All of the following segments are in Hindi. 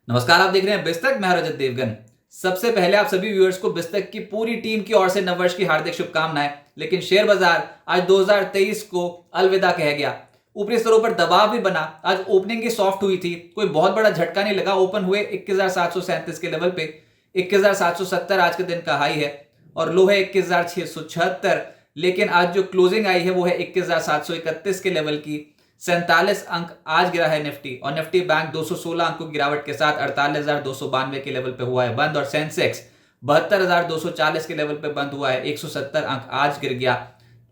नमस्कार, आप देख रहे हैं बिस्तक। मैं रजत देवगन। सबसे पहले आप सभी व्यूअर्स को बिस्तक की पूरी टीम की ओर से नववर्ष की हार्दिक शुभकामनाएं। लेकिन शेयर बाजार आज 2023 को अलविदा कह गया। ऊपरी स्तरों पर दबाव भी बना। आज ओपनिंग की सॉफ्ट हुई थी, कोई बहुत बड़ा झटका नहीं लगा। ओपन हुए 21,737 के लेवल पे। 21,770 आज के दिन का हाई है और लो है 21,676। लेकिन आज जो क्लोजिंग आई है वो है 21,731 के लेवल की। 47 अंक आज गिरा है निफ्टी, और निफ्टी बैंक 216 अंकों की गिरावट के साथ 48,292 के लेवल पे हुआ है बंद। और सेंसेक्स 72,240 के लेवल पे बंद हुआ है, 170 अंक आज गिर गया।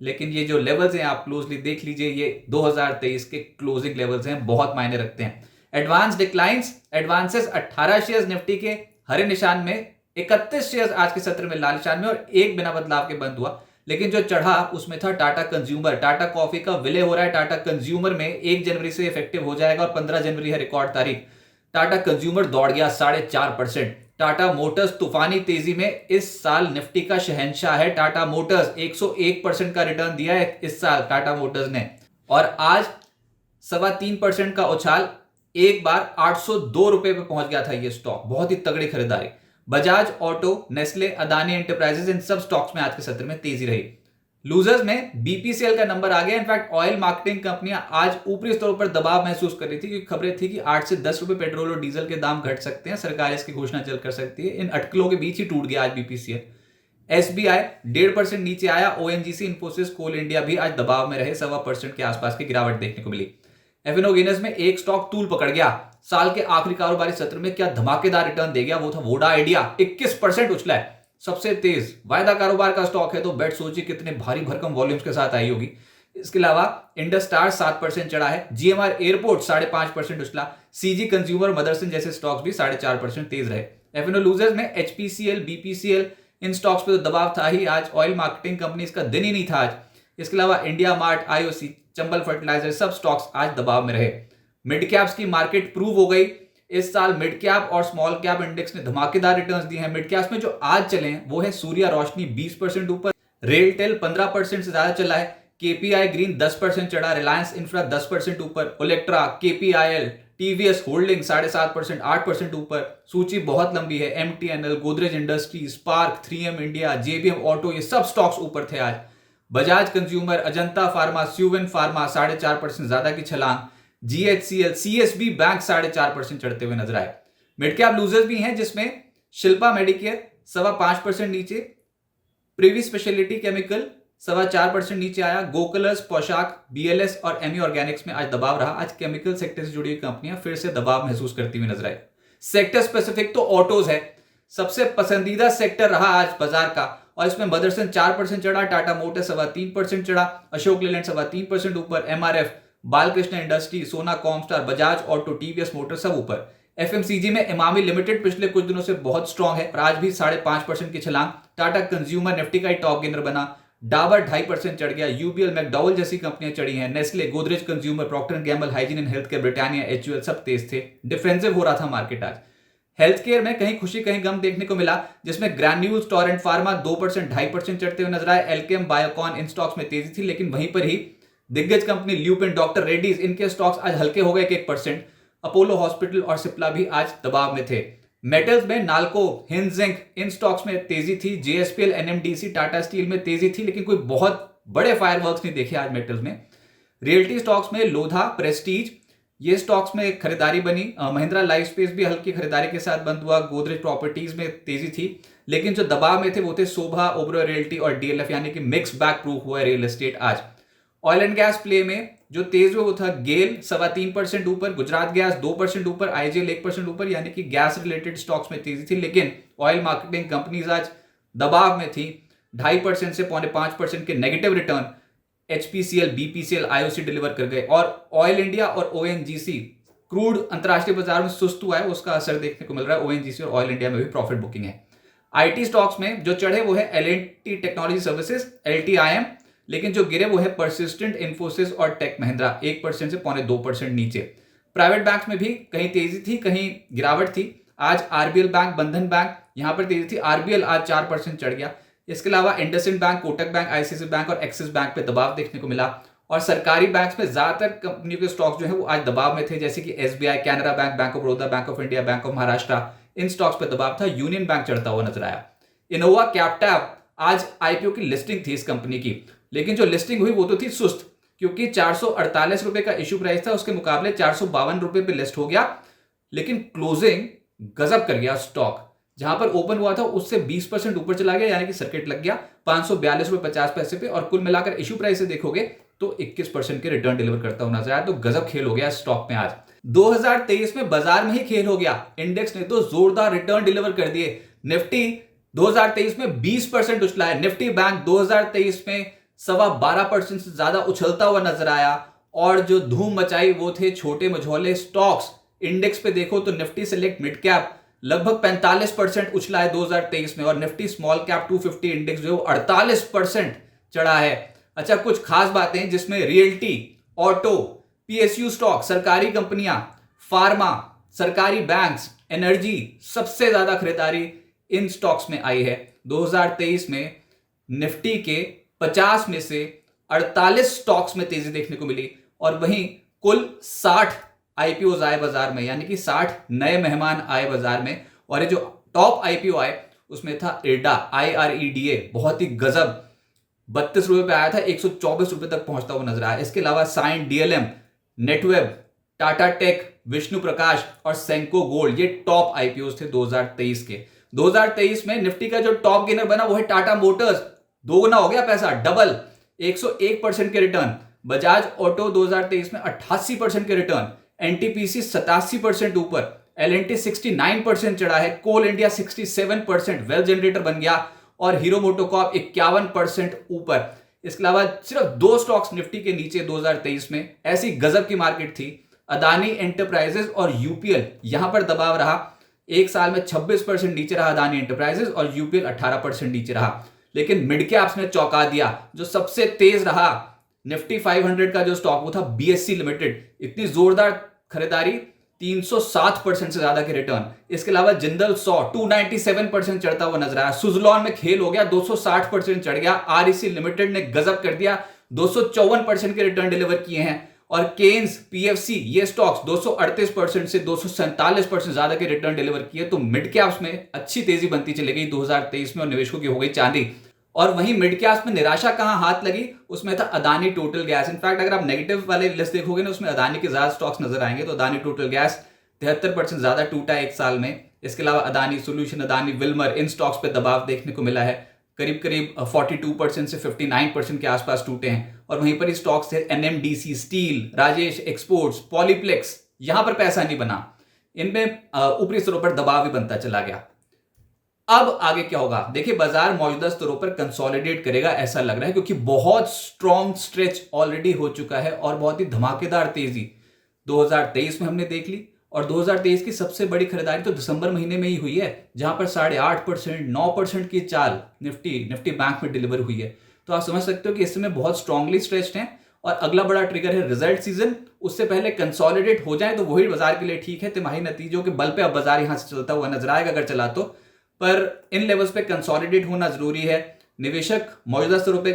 लेकिन ये जो लेवल्स हैं आप क्लोजली देख लीजिए, ये 2023 के क्लोजिंग लेवल्स हैं, बहुत मायने रखते हैं। Advance declines, advances 18 shares Nifty के हरे निशान में, 31 शेयर्स आज के सत्र में लाल निशान में, और एक बिना बदलाव के बंद हुआ। लेकिन जो चढ़ा उसमें था टाटा कंज्यूमर। टाटा कॉफी का विलय हो रहा है टाटा कंज्यूमर में, 1 जनवरी से इफेक्टिव हो जाएगा और 15 जनवरी है रिकॉर्ड तारीख। टाटा कंज्यूमर दौड़ गया 4.5%। टाटा मोटर्स तूफानी तेजी में इस साल निफ्टी का शहंशाह है। टाटा मोटर्स 101% का रिटर्न दिया है इस साल टाटा मोटर्स ने, और आज 3.25% का उछाल, एक बार 802 रुपए पे पहुंच गया था ये स्टॉक। बहुत ही तगड़ी खरीदारी। Bajaj auto, Nestle, Adani enterprises, इन सब स्टॉक्स में आज के सत्र में तेजी रही। लूजर्स में बीपीसीएल का नंबर आ गया। इनफैक्ट ऑयल मार्केटिंग कंपनियां आज ऊपरी स्तरों पर दबाव महसूस कर रही थी, क्योंकि खबरें थी कि 8 से 10 रुपए पेट्रोल और डीजल के दाम घट सकते हैं, सरकार इसकी घोषणा जल्द कर सकती है। इन अटकलों के बीच ही टूट गया आज बीपीसीएल। एसबीआई 1.5% नीचे आया। ओएनजीसी, इन्फोसिस, कोल इंडिया भी आज दबाव में रहे, 1.25% के आसपास की गिरावट देखने को मिली। एफिनोगिनस में एक स्टॉक तूल पकड़ गया। साल के आखिरी कारोबारी सत्र में क्या धमाकेदार रिटर्न दे गया, वो था वोडा आइडिया। 21% उछला है, सबसे तेज वायदा कारोबार का स्टॉक है, तो बेट सोचिए कितने भारी भरकम वॉल्यूम्स के साथ आई होगी। इसके अलावा इंडस स्टार 7% चढ़ा है। जीएमआर एयरपोर्ट 5.5% उछला। सीजी कंज्यूमर, मदरसन जैसे स्टॉक्स भी 4.5% तेज रहे। एफिनो लूजर्स में एचपीसीएल, बीपीसीएल, इन स्टॉक्स पे तो दबाव था ही। आज ऑयल मार्केटिंग कंपनी का दिन ही नहीं था आज। इसके अलावा India Mart, IOC, Chambal fertiliser, सब स्टॉक्स आज दबाव में रहे। मिड कैप्स की मार्केट प्रूव हो गई। इस साल मिड कैप और स्मॉल कैप इंडेक्स ने धमाकेदार रिटर्न्स दिए हैं। मिड कैप्स में जो आज चले हैं वो है सूर्या रोशनी 20% ऊपर, रेलटेल 15% से ज्यादा चला है, केपीआई ग्रीन 10% चढ़ा, रिलायंस इंफ्रा 10% ऊपर, ओलेक्ट्रा, केपीआईएल, टीवीएस होल्डिंग 7.5%, 8% ऊपर। सूची बहुत लंबी है। MTNL, Godrej industries, Sparc, 3M India, JBM auto, ये सब स्टॉक्स ऊपर थे आज। Bajaj consumer, Ajanta pharma, Suven pharma 4.5% ज्यादा की छलांग। जीएचसीएल, सीएसबी बैंक 4.5% चढ़ते हुए नजर आए। मिड कैप लूजर्स भी हैं, जिसमें शिल्पा मेडिकेयर 5.25% नीचे, प्रिवी स्पेशलिटी केमिकल 4.25% नीचे आया। गोकलर्स, पोशाक, बीएलएस और एमी ऑर्गेनिक्स में आज दबाव रहा। आज केमिकल सेक्टर से जुड़ी हुई कंपनियां फिर से दबाव महसूस करती हुई नजर आई। सेक्टर स्पेसिफिक तो ऑटोज है, सबसे पसंदीदा सेक्टर रहा आज बाजार का, और इसमें मदरसन 4% चढ़ा, टाटा मोटर्स 3.25% चढ़ा, अशोक लेलैंड 3.5% ऊपर, एमआरएफ, बालकृष्ण इंडस्ट्री, सोना Comstar, Bajaj auto, TVS motor सब ऊपर। एफएमसीजी में इमामी लिमिटेड पिछले कुछ दिनों से बहुत स्ट्रांग है और आज भी 5.5% की छलांग। टाटा कंज्यूमर निफ्टी का ही टॉप गेनर बना। डाबर 2.5% चढ़ गया। यूबीएल, मैकडॉवेल जैसी कंपनियां चढ़ी हैं। Nestle, Godrej consumer, Procter and Gamble, hygiene and health care, Britannia, HUL सब तेज थे। डिफेंसिव हो रहा था मार्केट आज। हेल्थ केयर में कहीं खुशी कहीं गम देखने को मिला, जिसमें ग्रैन्यूल्स, टोरेंट फार्मा 2%, 2.5% चढ़ते हुए नजर आए। एल्केम, बायोकॉन, इन स्टॉक्स में तेजी थी, लेकिन वहीं पर ही दिग्गज कंपनी ल्यूपिन, डॉक्टर रेड्डीज, इनके स्टॉक्स आज हल्के हो गए 1%। अपोलो हॉस्पिटल और सिप्ला भी आज दबाव में थे। मेटल्स में नाल्को, हिंद जिंक, इन स्टॉक्स में तेजी थी। जेएसपीएल, एनएमडीसी, टाटा स्टील में तेजी थी, लेकिन कोई बहुत बड़े फायरवर्क्स नहीं देखे आज मेटल्स में। रियल्टी स्टॉक्स में लोधा, प्रेस्टीज, ये स्टॉक्स में खरीदारी बनी। महिंद्रा लाइफ स्पेस भी हल्की खरीदारी के साथ बंद हुआ। गोदरेज प्रॉपर्टीज में तेजी थी, लेकिन जो दबाव में थे वो थे शोभा, ओबरो रियल्टी और डीएलएफ, यानी कि मिक्स बैक प्रूफ हुआ है रियल एस्टेट आज। ऑयल एंड गैस प्ले में जो तेज हुआ वो था गेल 3.25% ऊपर, गुजरात गैस 2% ऊपर, आईजीएल 1% ऊपर, यानी कि गैस रिलेटेड स्टॉक्स में तेजी थी। लेकिन ऑयल मार्केटिंग कंपनीज आज दबाव में थी। 2.5% से 4.5% के negative return HPCL, BPCL, IOC deliver कर गए। और ऑयल इंडिया और ओएनजीसी, क्रूड अंतरराष्ट्रीय बाजार में सुस्त हुआ है, उसका असर देखने को मिल रहा है। ओएनजीसी और ऑयल इंडिया में भी प्रॉफिट बुकिंग है। आईटी स्टॉक्स में जो चढ़े वो है एल&टी टेक्नोलॉजी सर्विसेज, एलटीआईएम, लेकिन जो गिरे वो है परसिस्टेंट, इन्फोसिस और टेक महिंद्रा 1% से 2.25% नीचे। प्राइवेट बैंक्स में भी कहीं तेजी थी, कहीं गिरावट थी। आज आरबीएल बैंक, बंधन बैंक, यहां पर तेजी थी। आरबीएल आज 4% चढ़ गया। इसके अलावा IndusInd bank, Kotak bank, ICICI bank और एक्सिस बैंक पे दबाव देखने को मिला। और सरकारी बैंक्स में ज्यादातर कंपनियों के स्टॉक्स जो है वो आज दबाव में थे, जैसे कि SBI, Canara bank, bank of Baroda, bank of India, bank of Maharashtra, in stocks पे दबाव था। यूनियन बैंक चढ़ता हुआ नजर आया। इनोवा कैपिटल आज आईपीओ की लिस्टिंग थी इस कंपनी की, लेकिन जो लिस्टिंग हुई वो तो थी सुस्त, क्योंकि 448 रुपए का इश्यू प्राइस था, उसके मुकाबले 452 रुपए पे लिस्ट हो गया। लेकिन क्लोजिंग गजब कर गया स्टॉक, जहां पर ओपन हुआ था उससे 20% ऊपर चला गया, यानी कि सर्किट लग गया 542 रुपए 50 पैसे पे, और कुल मिलाकर इश्यू प्राइस से देखोगे तो 21% के रिटर्न डिलीवर करता हुआ नजर आया। तो गजब खेल हो गया स्टॉक में आज। 2023 में बाजार में ही खेल हो गया, इंडेक्स ने तो जोरदार रिटर्न डिलीवर कर दिए। निफ्टी 2023 में 20% उछला है। निफ्टी बैंक 2023 में 12.25% से ज्यादा उछलता हुआ नजर आया, और जो धूम मचाई वो थे छोटे मझोले स्टॉक्स। इंडेक्स पे देखो तो निफ्टी सेलेक्ट मिड कैप लगभग 45% उछला है 2023 में, और निफ्टी स्मॉल कैप 250 इंडेक्स जो है वो 48% चढ़ा है। अच्छा, कुछ खास बातें जिसमें रियल्टी, ऑटो, पीएसयू स्टॉक, सरकारी कंपनियां, फार्मा, सरकारी बैंक्स, एनर्जी, सबसे ज्यादा खरीदारी इन स्टॉक्स में आई है। 2023 में निफ्टी के 50 में से 48 स्टॉक्स में तेजी देखने को मिली, और वहीं कुल 60 आईपीओ आए बाजार में, यानी कि 60 नए मेहमान आए बाजार में। और ये जो टॉप आईपीओ आए उसमें था इरडा, IREDA, बहुत ही गजब, 32 रुपए पे आया था, 124 रुपए तक पहुंचता हुआ नजर आया। इसके अलावा Cyient, DLM, Netweb, Tata tech, Vishnu Prakash और सेंको गोल्ड, ये टॉप आईपीओ थे 2023 के। 2023 में निफ्टी का जो टॉप गेनर बना वो है टाटा मोटर्स, दोगुना हो गया पैसा, डबल, 101% के रिटर्न। बजाज ऑटो 2023 में 88% के रिटर्न, एनटीपीसी 87% ऊपर, L&T 69% चढ़ा है, कोल इंडिया 67% वेल जनरेटर बन गया, और हीरो मोटोकॉर्प 51% ऊपर। इसके अलावा सिर्फ 2 स्टॉक्स निफ्टी के नीचे 2023 में, ऐसी गजब की मार्केट थी। अदानी एंटरप्राइजेस और यूपीएल, यहां पर दबाव रहा, एक साल में 26% नीचे रहा अदानी एंटरप्राइजेस, और यूपीएल 18% नीचे रहा। लेकिन मिड कैप्स ने चौंका दिया। जो सबसे तेज रहा निफ्टी 500 का जो स्टॉक वो था बीएससी लिमिटेड, इतनी जोरदार खरीदारी, 307% से ज्यादा के रिटर्न। इसके अलावा जिंदल 100 297% चढ़ता हुआ नजर आया। सुजलॉन में खेल हो गया, 260% चढ़ गया। आरईसी लिमिटेड ने गजब कर दिया, 254% के रिटर्न डिलीवर किए हैं। और केन्स, पीएफसी, ये स्टॉक्स 238% से 247% ज्यादा के रिटर्न डिलीवर किए। तो मिड कैप्स में अच्छी तेजी बनती चली गई 2023 में, और निवेशकों की हो गई चांदी। और वहीं मिड कैप्स में निराशा कहां हाथ लगी, उसमें था अदानी टोटल गैस। इनफैक्ट अगर आप नेगेटिव वाले लिस्ट देखोगे ना, उसमें अदानी के ज्यादा स्टॉक्स नजर आएंगे। तो अदानी टोटल गैस 73% ज्यादा टूटा है एक साल में। इसके अलावा अदानी सोल्यूशन, अदानी विल्मर, इन स्टॉक्स पे दबाव देखने को मिला है, करीब करीब 42% से 59% के आसपास टूटे हैं। और वहीं पर स्टॉक्स थे NMDC steel, Rajesh exports, Polyplex, यहां पर पैसा नहीं बना, इनमें ऊपरी स्तरों पर दबाव भी बनता चला गया। अब आगे क्या होगा, देखिए बाजार मौजूदा स्तरों पर कंसोलिडेट करेगा ऐसा लग रहा है, क्योंकि बहुत स्ट्रॉन्ग स्ट्रेच ऑलरेडी हो चुका है, और बहुत ही धमाकेदार तेजी 2023 में हमने देख ली। और 2023 की सबसे बड़ी खरीदारी तो दिसंबर महीने में ही हुई है, जहां पर 8.5%, 9% की चाल निफ्टी बैंक में डिलीवर हुई है। तो आप समझ सकते हो कि इस समय बहुत स्ट्रांगली स्ट्रेच्ड हैं, और अगला बड़ा ट्रिगर है रिजल्ट सीजन। उससे पहले कंसोलिडेट हो जाए तो वही बाजार के लिए ठीक है। तिमाही नतीजों के बल पे अब बाजार यहां से चलता हुआ नजर आएगा अगर चला तो, पर इन लेवल्स पे कंसोलिडेट होना जरूरी है। निवेशक मौजूदा स्तरों पे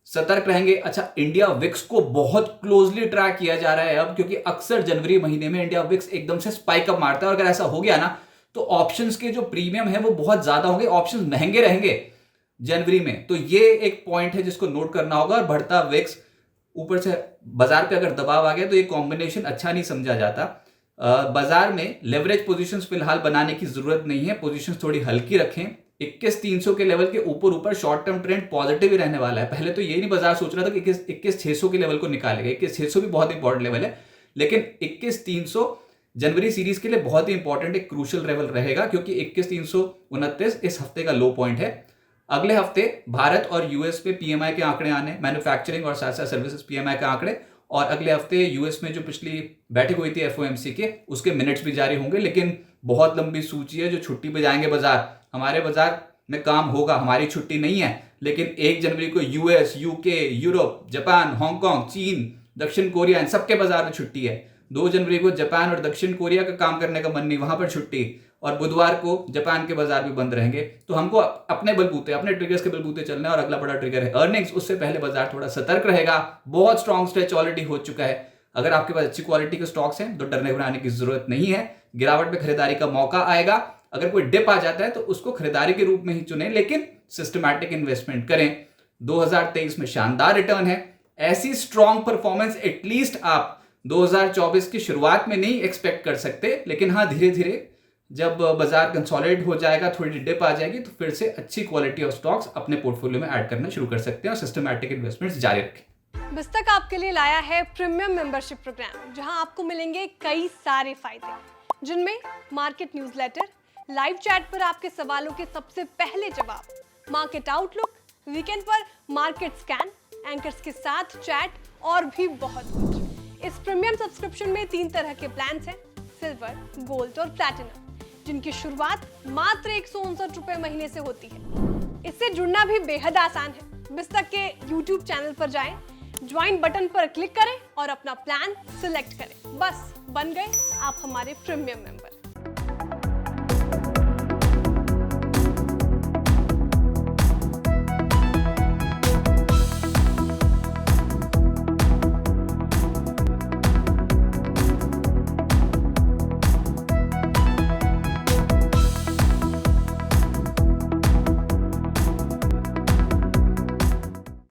सतर्क रहेंगे। अच्छा, इंडिया विक्स को बहुत क्लोजली ट्रैक किया जा रहा है अब, क्योंकि अक्सर जनवरी महीने में इंडिया विक्स एकदम से स्पाइक अप मारता है, और अगर ऐसा हो गया ना तो ऑप्शंस के जो प्रीमियम है वो बहुत ज्यादा होंगे, ऑप्शंस महंगे रहेंगे जनवरी में। तो ये एक पॉइंट है जिसको नोट करना होगा। और बढ़ता विक्स, ऊपर से बाजार पे अगर दबाव आ गया तो ये कॉम्बिनेशन अच्छा नहीं समझा जाता। बाजार में लेवरेज पोजीशंस फिलहाल बनाने की जरूरत नहीं है, पोजीशंस थोड़ी हल्की रखें। 21,300 के लेवल के ऊपर शॉर्ट टर्म ट्रेंड पॉजिटिव ही रहने वाला है। पहले तो यही नहीं बाजार सोच रहा था कि 21,600 के लेवल को निकालेगा, 21,600 भी बहुत इंपॉर्टेंट लेवल है, लेकिन 21,300 जनवरी सीरीज के लिए बहुत ही इंपॉर्टेंट एक क्रूशियल लेवल रहेगा, क्योंकि 21,329 इस हफ्ते का लो पॉइंट है। अगले हफ्ते भारत और यूएस पे पीएमआई के आंकड़े आने, मैन्युफैक्चरिंग और साथ साथ सर्विसेज पीएमआई के आंकड़े, और अगले हफ्ते यूएस में जो पिछली बैठक हुई थी एफओएमसी के, उसके मिनट्स भी जारी होंगे। लेकिन बहुत लंबी सूची है, जो छुट्टी पे जाएंगे बाजार। हमारे बाजार में काम होगा, हमारी छुट्टी नहीं है, लेकिन 1 जनवरी को US, UK, Europe, Japan, Hong Kong, चीन, दक्षिण कोरिया, इन सबके बाजार में छुट्टी है। 2 जनवरी को जापान और दक्षिण कोरिया का काम करने का मन नहीं, वहां पर छुट्टी। और बुधवार को जापान के बाजार भी बंद रहेंगे। तो हमको अपने बलबूते, अपने ट्रिगर्स के बलबूते चलना है। और अगला बड़ा ट्रिगर है अर्निंग्स। उससे पहले बाजार थोड़ा सतर्क रहेगा। बहुत स्ट्रॉन्ग स्ट्रेच ऑलरेडी हो चुका है। अगर आपके पास अच्छी क्वालिटी के स्टॉक्स हैं तो डरने घबराने की जरूरत नहीं है। गिरावट में खरीदारी का मौका आएगा। अगर कोई डिप आ जाता है तो उसको खरीदारी के रूप में ही चुनें, लेकिन सिस्टमैटिक इन्वेस्टमेंट करें। 2023 में शानदार रिटर्न है। ऐसी स्ट्रॉन्ग परफॉर्मेंस एटलीस्ट आप 2024 की शुरुआत में नहीं एक्सपेक्ट कर सकते, लेकिन हाँ धीरे धीरे जब बाजार कंसोलिडेट हो जाएगा, थोड़ी डिप आ जाएगी, तो फिर से अच्छी क्वालिटी ऑफ स्टॉक्स अपने पोर्टफोलियो में ऐड करना शुरू कर सकते हैं और सिस्टमैटिक इन्वेस्टमेंट्स जारी रखें। बिस्तक आपके लिए लाया है प्रीमियम मेंबरशिप प्रोग्राम, जहां आपको मिलेंगे कई सारे फायदे, जिनमें मार्केट न्यूज़लेटर, लाइव चैट पर आपके सवालों के सबसे पहले जवाब, मार्केट आउटलुक, वीकेंड पर मार्केट स्कैन, एंकर्स के साथ चैट और भी बहुत कुछ। इस प्रीमियम सब्सक्रिप्शन में 3 तरह के प्लान्स हैं, सिल्वर, गोल्ड और प्लैटिनम, जिनकी शुरुआत मात्र 159 रुपए महीने से होती है। इससे जुड़ना भी बेहद आसान है। बिस्तक के YouTube चैनल पर जाएं, ज्वाइन बटन पर क्लिक करें और अपना प्लान सिलेक्ट करें। बस बन गए आप हमारे प्रीमियम मेंबर।